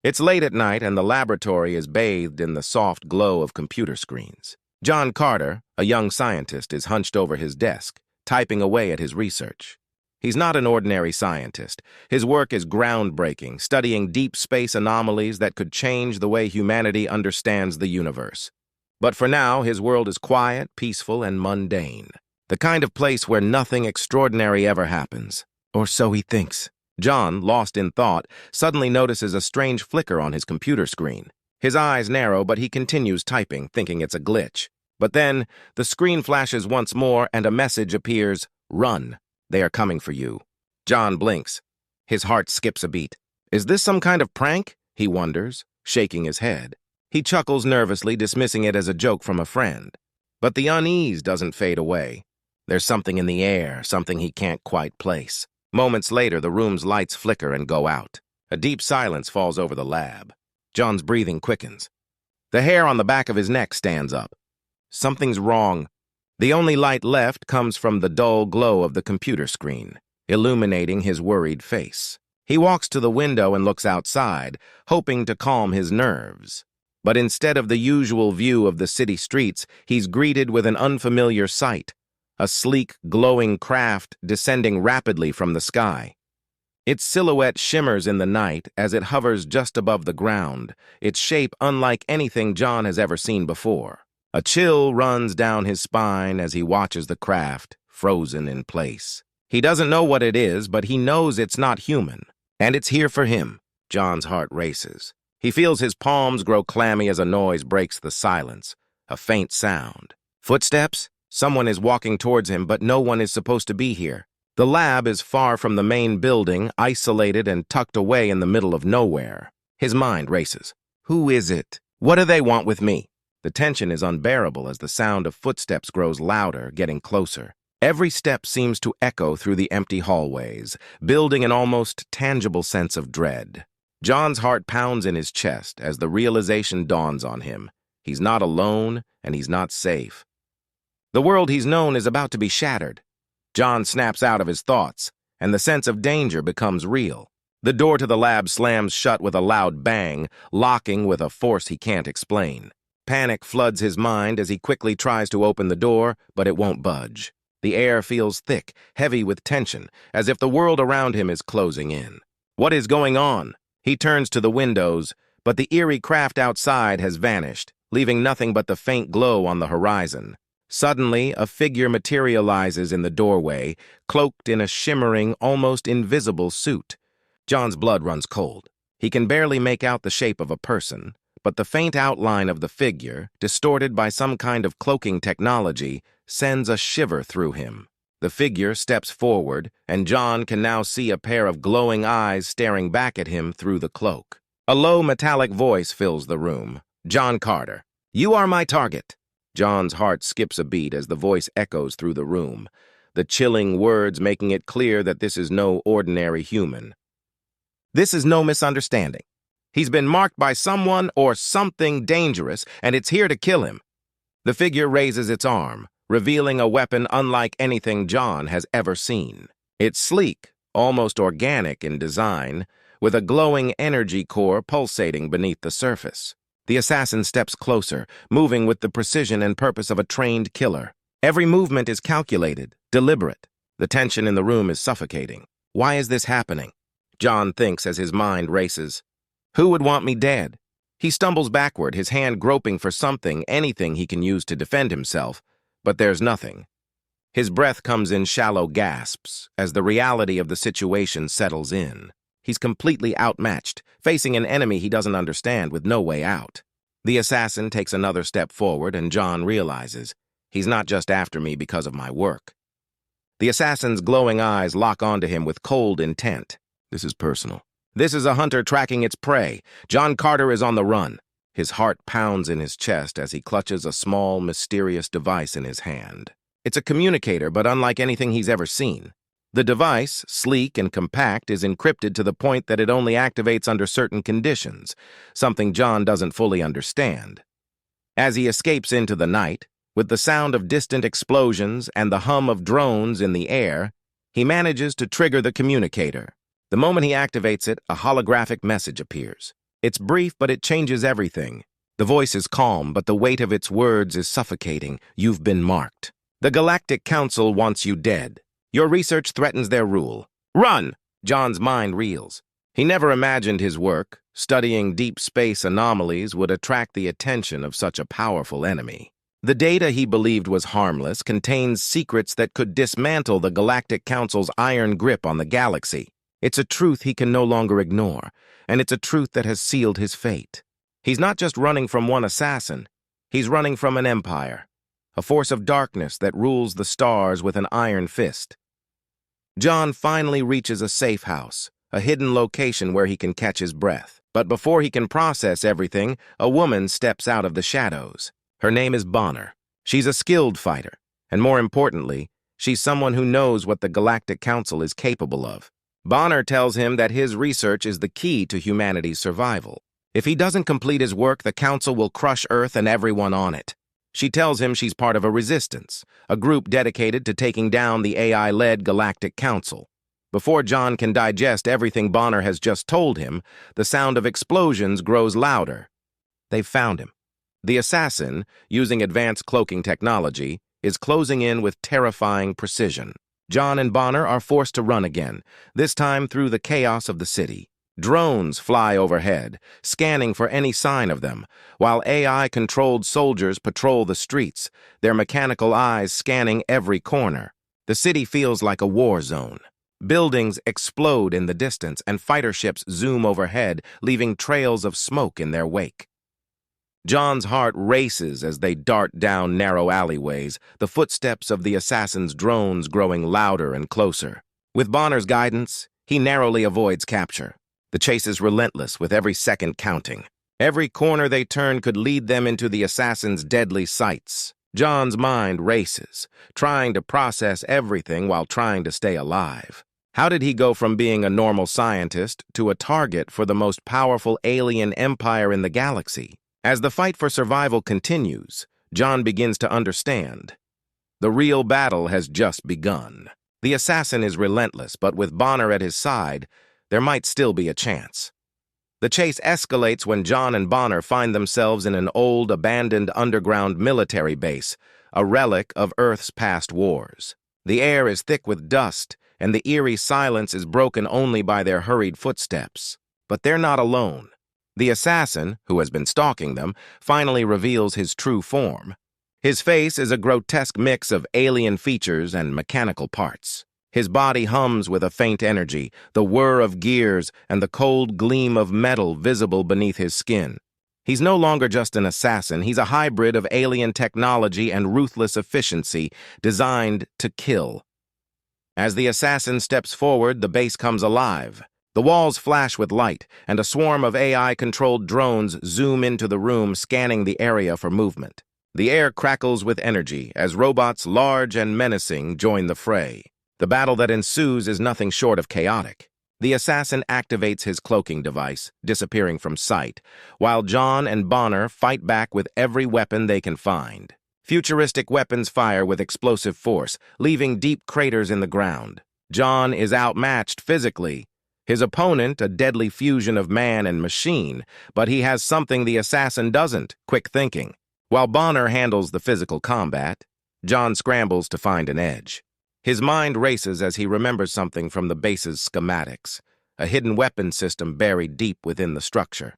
It's late at night and the laboratory is bathed in the soft glow of computer screens. John Carter, a young scientist, is hunched over his desk, typing away at his research. He's not an ordinary scientist. His work is groundbreaking, studying deep space anomalies that could change the way humanity understands the universe. But for now, his world is quiet, peaceful, and mundane. The kind of place where nothing extraordinary ever happens. Or so he thinks. John, lost in thought, suddenly notices a strange flicker on his computer screen. His eyes narrow, but he continues typing, thinking it's a glitch. But then, the screen flashes once more and a message appears, "Run. They are coming for you." John blinks. His heart skips a beat. Is this some kind of prank? He wonders, shaking his head. He chuckles nervously, dismissing it as a joke from a friend. But the unease doesn't fade away. There's something in the air, something he can't quite place. Moments later, the room's lights flicker and go out. A deep silence falls over the lab. John's breathing quickens. The hair on the back of his neck stands up. Something's wrong. The only light left comes from the dull glow of the computer screen, illuminating his worried face. He walks to the window and looks outside, hoping to calm his nerves. But instead of the usual view of the city streets, he's greeted with an unfamiliar sight. A sleek, glowing craft descending rapidly from the sky. Its silhouette shimmers in the night as it hovers just above the ground, its shape unlike anything John has ever seen before. A chill runs down his spine as he watches the craft, frozen in place. He doesn't know what it is, but he knows it's not human. And it's here for him. John's heart races. He feels his palms grow clammy as a noise breaks the silence. A faint sound. Footsteps? Someone is walking towards him, but no one is supposed to be here. The lab is far from the main building, isolated and tucked away in the middle of nowhere. His mind races. Who is it? What do they want with me? The tension is unbearable as the sound of footsteps grows louder, getting closer. Every step seems to echo through the empty hallways, building an almost tangible sense of dread. John's heart pounds in his chest as the realization dawns on him. He's not alone, and he's not safe. The world he's known is about to be shattered. John snaps out of his thoughts, and the sense of danger becomes real. The door to the lab slams shut with a loud bang, locking with a force he can't explain. Panic floods his mind as he quickly tries to open the door, but it won't budge. The air feels thick, heavy with tension, as if the world around him is closing in. What is going on? He turns to the windows, but the eerie craft outside has vanished, leaving nothing but the faint glow on the horizon. Suddenly, a figure materializes in the doorway, cloaked in a shimmering, almost invisible suit. John's blood runs cold. He can barely make out the shape of a person, but the faint outline of the figure, distorted by some kind of cloaking technology, sends a shiver through him. The figure steps forward, and John can now see a pair of glowing eyes staring back at him through the cloak. A low metallic voice fills the room. John Carter. "You are my target." John's heart skips a beat as the voice echoes through the room, the chilling words making it clear that this is no ordinary human. This is no misunderstanding. He's been marked by someone or something dangerous, and it's here to kill him. The figure raises its arm, revealing a weapon unlike anything John has ever seen. It's sleek, almost organic in design, with a glowing energy core pulsating beneath the surface. The assassin steps closer, moving with the precision and purpose of a trained killer. Every movement is calculated, deliberate. The tension in the room is suffocating. Why is this happening? John thinks as his mind races. Who would want me dead? He stumbles backward, his hand groping for something, anything he can use to defend himself, but there's nothing. His breath comes in shallow gasps as the reality of the situation settles in. He's completely outmatched, facing an enemy he doesn't understand with no way out. The assassin takes another step forward, and John realizes he's not just after me because of my work. The assassin's glowing eyes lock onto him with cold intent. This is personal. This is a hunter tracking its prey. John Carter is on the run. His heart pounds in his chest as he clutches a small, mysterious device in his hand. It's a communicator, but unlike anything he's ever seen. The device, sleek and compact, is encrypted to the point that it only activates under certain conditions, something John doesn't fully understand. As he escapes into the night, with the sound of distant explosions and the hum of drones in the air, he manages to trigger the communicator. The moment he activates it, a holographic message appears. It's brief, but it changes everything. The voice is calm, but the weight of its words is suffocating. You've been marked. The Galactic Council wants you dead. Your research threatens their rule. Run! John's mind reels. He never imagined his work, studying deep space anomalies, would attract the attention of such a powerful enemy. The data he believed was harmless contains secrets that could dismantle the Galactic Council's iron grip on the galaxy. It's a truth he can no longer ignore, and it's a truth that has sealed his fate. He's not just running from one assassin. He's running from an empire, a force of darkness that rules the stars with an iron fist. John finally reaches a safe house, a hidden location where he can catch his breath. But before he can process everything, a woman steps out of the shadows. Her name is Bonner. She's a skilled fighter, and more importantly, she's someone who knows what the Galactic Council is capable of. Bonner tells him that his research is the key to humanity's survival. If he doesn't complete his work, the Council will crush Earth and everyone on it. She tells him she's part of a resistance, a group dedicated to taking down the AI-led Galactic Council. Before John can digest everything Bonner has just told him, the sound of explosions grows louder. They've found him. The assassin, using advanced cloaking technology, is closing in with terrifying precision. John and Bonner are forced to run again, this time through the chaos of the city. Drones fly overhead, scanning for any sign of them, while AI-controlled soldiers patrol the streets, their mechanical eyes scanning every corner. The city feels like a war zone. Buildings explode in the distance, and fighter ships zoom overhead, leaving trails of smoke in their wake. John's heart races as they dart down narrow alleyways, the footsteps of the assassin's drones growing louder and closer. With Bonner's guidance, he narrowly avoids capture. The chase is relentless, with every second counting. Every corner they turn could lead them into the assassin's deadly sights. John's mind races, trying to process everything while trying to stay alive. How did he go from being a normal scientist to a target for the most powerful alien empire in the galaxy? As the fight for survival continues, John begins to understand. The real battle has just begun. The assassin is relentless, but with Bonner at his side, there might still be a chance. The chase escalates when John and Bonner find themselves in an old, abandoned underground military base, a relic of Earth's past wars. The air is thick with dust, and the eerie silence is broken only by their hurried footsteps. But they're not alone. The assassin, who has been stalking them, finally reveals his true form. His face is a grotesque mix of alien features and mechanical parts. His body hums with a faint energy, the whir of gears and the cold gleam of metal visible beneath his skin. He's no longer just an assassin, he's a hybrid of alien technology and ruthless efficiency, designed to kill. As the assassin steps forward, the base comes alive. The walls flash with light, and a swarm of AI-controlled drones zoom into the room, scanning the area for movement. The air crackles with energy as robots large and menacing join the fray. The battle that ensues is nothing short of chaotic. The assassin activates his cloaking device, disappearing from sight, while John and Bonner fight back with every weapon they can find. Futuristic weapons fire with explosive force, leaving deep craters in the ground. John is outmatched physically. His opponent, a deadly fusion of man and machine, but he has something the assassin doesn't: quick thinking. While Bonner handles the physical combat, John scrambles to find an edge. His mind races as he remembers something from the base's schematics, a hidden weapon system buried deep within the structure.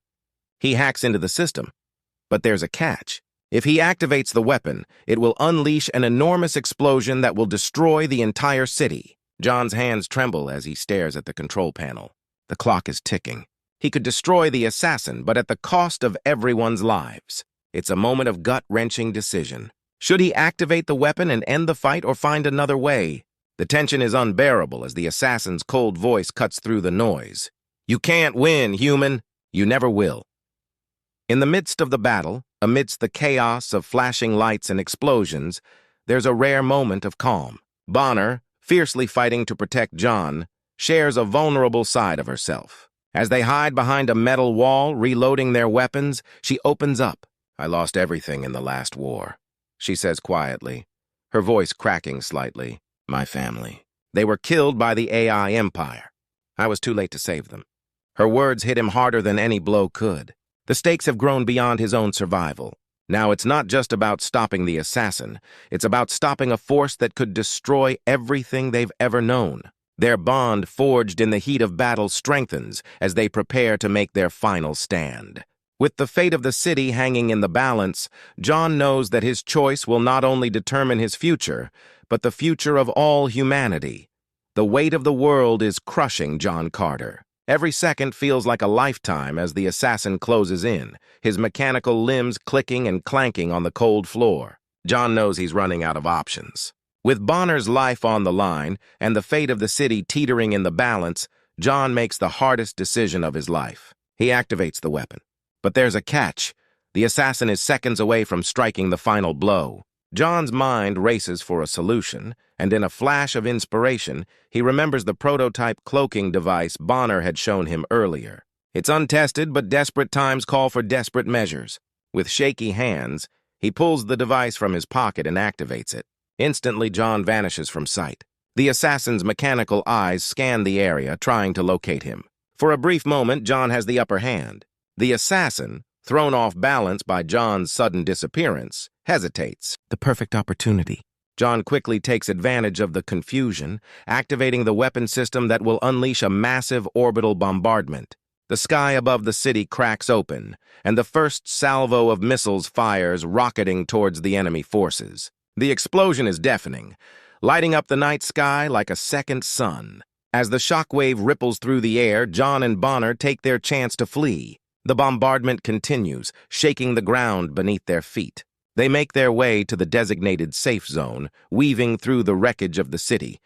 He hacks into the system, but there's a catch. If he activates the weapon, it will unleash an enormous explosion that will destroy the entire city. John's hands tremble as he stares at the control panel. The clock is ticking. He could destroy the assassin, but at the cost of everyone's lives. It's a moment of gut-wrenching decision. Should he activate the weapon and end the fight, or find another way? The tension is unbearable as the assassin's cold voice cuts through the noise. You can't win, human. You never will. In the midst of the battle, amidst the chaos of flashing lights and explosions, there's a rare moment of calm. Bonner, fiercely fighting to protect John, shares a vulnerable side of herself. As they hide behind a metal wall, reloading their weapons, she opens up. I lost everything in the last war, she says quietly, her voice cracking slightly. My family. They were killed by the AI empire. I was too late to save them. Her words hit him harder than any blow could. The stakes have grown beyond his own survival. Now it's not just about stopping the assassin. It's about stopping a force that could destroy everything they've ever known. Their bond, forged in the heat of battle, strengthens as they prepare to make their final stand. With the fate of the city hanging in the balance, John knows that his choice will not only determine his future, but the future of all humanity. The weight of the world is crushing John Carter. Every second feels like a lifetime as the assassin closes in, his mechanical limbs clicking and clanking on the cold floor. John knows he's running out of options. With Bonner's life on the line and the fate of the city teetering in the balance, John makes the hardest decision of his life. He activates the weapon. But there's a catch. The assassin is seconds away from striking the final blow. John's mind races for a solution, and in a flash of inspiration, he remembers the prototype cloaking device Bonner had shown him earlier. It's untested, but desperate times call for desperate measures. With shaky hands, he pulls the device from his pocket and activates it. Instantly, John vanishes from sight. The assassin's mechanical eyes scan the area, trying to locate him. For a brief moment, John has the upper hand. The assassin, thrown off balance by John's sudden disappearance, hesitates. The perfect opportunity. John quickly takes advantage of the confusion, activating the weapon system that will unleash a massive orbital bombardment. The sky above the city cracks open, and the first salvo of missiles fires, rocketing towards the enemy forces. The explosion is deafening, lighting up the night sky like a second sun. As the shockwave ripples through the air, John and Bonner take their chance to flee. The bombardment continues, shaking the ground beneath their feet. They make their way to the designated safe zone, weaving through the wreckage of the city.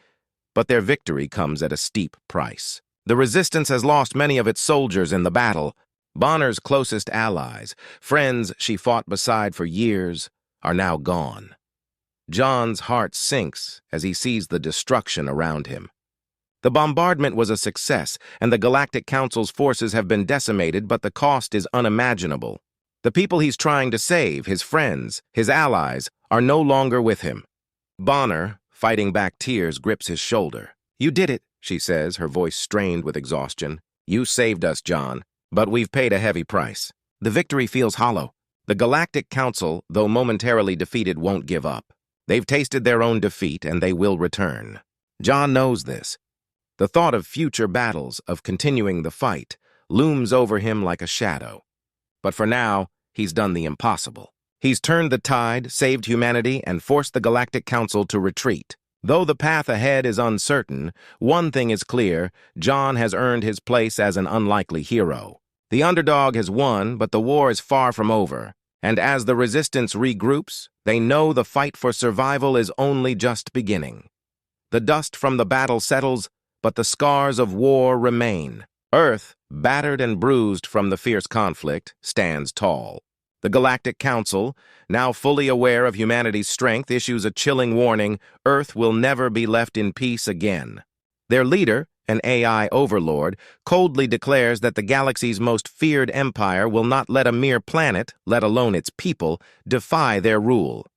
But their victory comes at a steep price. The resistance has lost many of its soldiers in the battle. Bonner's closest allies, friends she fought beside for years, are now gone. John's heart sinks as he sees the destruction around him. The bombardment was a success, and the Galactic Council's forces have been decimated, but the cost is unimaginable. The people he's trying to save, his friends, his allies, are no longer with him. Bonner, fighting back tears, grips his shoulder. "You did it," she says, her voice strained with exhaustion. "You saved us, John, but we've paid a heavy price." The victory feels hollow. The Galactic Council, though momentarily defeated, won't give up. They've tasted their own defeat, and they will return. John knows this. The thought of future battles, of continuing the fight, looms over him like a shadow. But for now, he's done the impossible. He's turned the tide, saved humanity, and forced the Galactic Council to retreat. Though the path ahead is uncertain, one thing is clear: John has earned his place as an unlikely hero. The underdog has won, but the war is far from over. And as the resistance regroups, they know the fight for survival is only just beginning. The dust from the battle settles, but the scars of war remain. Earth, battered and bruised from the fierce conflict, stands tall. The Galactic Council, now fully aware of humanity's strength, issues a chilling warning: Earth will never be left in peace again. Their leader, an AI overlord, coldly declares that the galaxy's most feared empire will not let a mere planet, let alone its people, defy their rule.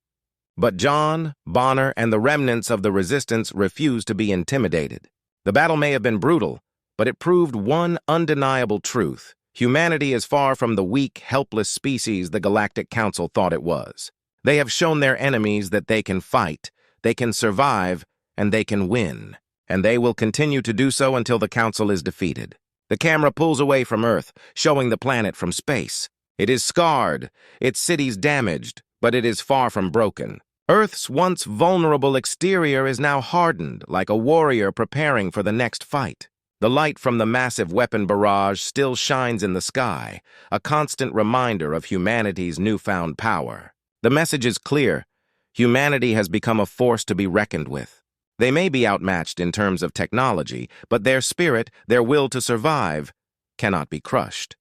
But John, Bonner, and the remnants of the resistance refuse to be intimidated. The battle may have been brutal, but it proved one undeniable truth: humanity is far from the weak, helpless species the Galactic Council thought it was. They have shown their enemies that they can fight, they can survive, and they can win. And they will continue to do so until the Council is defeated. The camera pulls away from Earth, showing the planet from space. It is scarred, its cities damaged, but it is far from broken. Earth's once vulnerable exterior is now hardened, like a warrior preparing for the next fight. The light from the massive weapon barrage still shines in the sky, a constant reminder of humanity's newfound power. The message is clear: humanity has become a force to be reckoned with. They may be outmatched in terms of technology, but their spirit, their will to survive, cannot be crushed.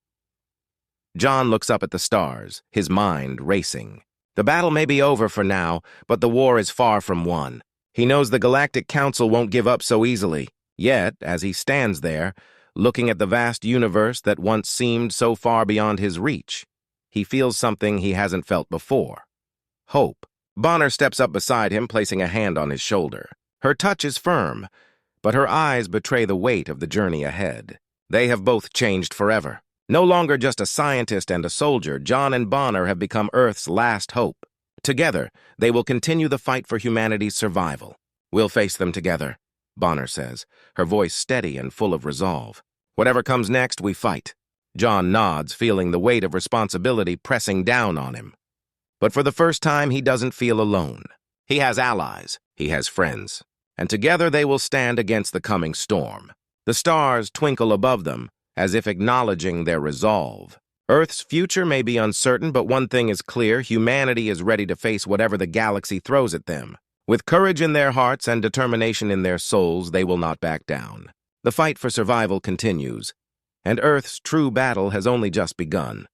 John looks up at the stars, his mind racing. The battle may be over for now, but the war is far from won. He knows the Galactic Council won't give up so easily. Yet, as he stands there, looking at the vast universe that once seemed so far beyond his reach, he feels something he hasn't felt before: hope. Bonner steps up beside him, placing a hand on his shoulder. Her touch is firm, but her eyes betray the weight of the journey ahead. They have both changed forever. No longer just a scientist and a soldier, John and Bonner have become Earth's last hope. Together, they will continue the fight for humanity's survival. We'll face them together, Bonner says, her voice steady and full of resolve. Whatever comes next, we fight. John nods, feeling the weight of responsibility pressing down on him. But for the first time, he doesn't feel alone. He has allies, he has friends, and together they will stand against the coming storm. The stars twinkle above them, as if acknowledging their resolve. Earth's future may be uncertain, but one thing is clear: humanity is ready to face whatever the galaxy throws at them. With courage in their hearts and determination in their souls, they will not back down. The fight for survival continues, and Earth's true battle has only just begun.